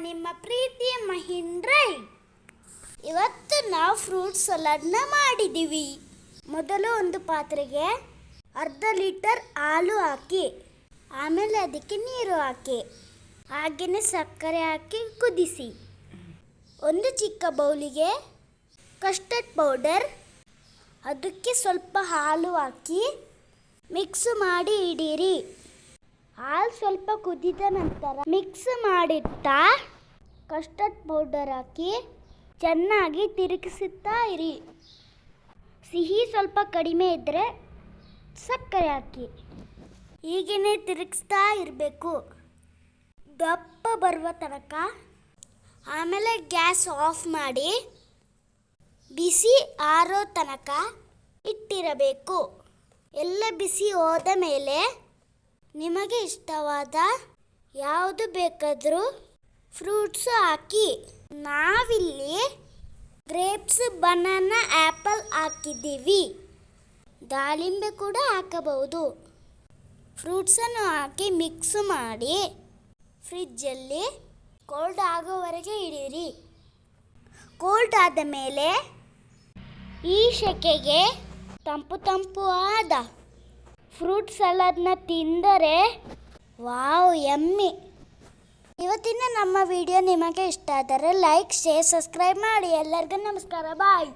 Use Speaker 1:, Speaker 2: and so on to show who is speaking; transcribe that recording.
Speaker 1: ನಿಮ್ಮ ಪ್ರೀತಿಯ ಮಹೀಂದ್ರೈ. ಇವತ್ತು ನಾವು ಫ್ರೂಟ್ ಸಲಾಡ್ನ ಮಾಡಿದ್ದೀವಿ. ಮೊದಲು ಒಂದು ಪಾತ್ರೆಗೆ ಅರ್ಧ ಲೀಟರ್ ಹಾಲು ಹಾಕಿ, ಆಮೇಲೆ ಅದಕ್ಕೆ ನೀರು ಹಾಕಿ, ಹಾಗೆಯೇ ಸಕ್ಕರೆ ಹಾಕಿ ಕುದಿಸಿ. ಒಂದು ಚಿಕ್ಕ ಬೌಲಿಗೆ ಕಸ್ಟರ್ಡ್ ಪೌಡರ್, ಅದಕ್ಕೆ ಸ್ವಲ್ಪ ಹಾಲು ಹಾಕಿ ಮಿಕ್ಸ್ ಮಾಡಿ ಇಡಿರಿ. ಹಾಲು ಸ್ವಲ್ಪ ಕುದಿದ ನಂತರ ಮಿಕ್ಸ್ ಮಾಡಿಟ್ಟ ಕಸ್ಟರ್ಡ್ ಪೌಡರ್ ಹಾಕಿ ಚೆನ್ನಾಗಿ ತಿರುಗಿಸುತ್ತಾ ಇರಿ. ಸಿಹಿ ಸ್ವಲ್ಪ ಕಡಿಮೆ ಇದ್ದರೆ ಸಕ್ಕರೆ ಹಾಕಿ. ಹೀಗೇ ತಿರುಗಿಸ್ತಾ ಇರಬೇಕು ದಪ್ಪ ಬರುವ ತನಕ. ಆಮೇಲೆ ಗ್ಯಾಸ್ ಆಫ್ ಮಾಡಿ ಬಿಸಿ ಆರೋ ತನಕ ಇಟ್ಟಿರಬೇಕು. ಎಲ್ಲ ಬಿಸಿ ಹೋದ ಮೇಲೆ ನಿಮಗೆ ಇಷ್ಟವಾದ ಯಾವುದು ಬೇಕಾದರೂ ಫ್ರೂಟ್ಸು ಹಾಕಿ. ನಾವಿಲ್ಲಿ ಗ್ರೇಪ್ಸ್, ಬನಾನಾ, ಆ್ಯಪಲ್ ಹಾಕಿದ್ದೀವಿ. ದಾಳಿಂಬೆ ಕೂಡ ಹಾಕಬಹುದು. ಫ್ರೂಟ್ಸನ್ನು ಹಾಕಿ ಮಿಕ್ಸ್ ಮಾಡಿ ಫ್ರಿಜ್ಜಲ್ಲಿ ಕೋಲ್ಡ್ ಆಗೋವರೆಗೆ ಇಡಿರಿ. ಕೋಲ್ಡ್ ಆದ ಮೇಲೆ ಈ ಸೆಕೆಗೆ ತಂಪು ಆದ ಫ್ರೂಟ್ ಸಲಾಡ್ನ ತಿಂದರೆ ವಾವ್, ಯಮ್ಮಿ. ಇವತ್ತಿನ ನಮ್ಮ ವಿಡಿಯೋ ನಿಮಗೆ ಇಷ್ಟ ಆದರೆ ಲೈಕ್, ಶೇರ್, ಸಬ್ಸ್ಕ್ರೈಬ್ ಮಾಡಿ. ಎಲ್ಲರಿಗೂ ನಮಸ್ಕಾರ, ಬಾಯ್.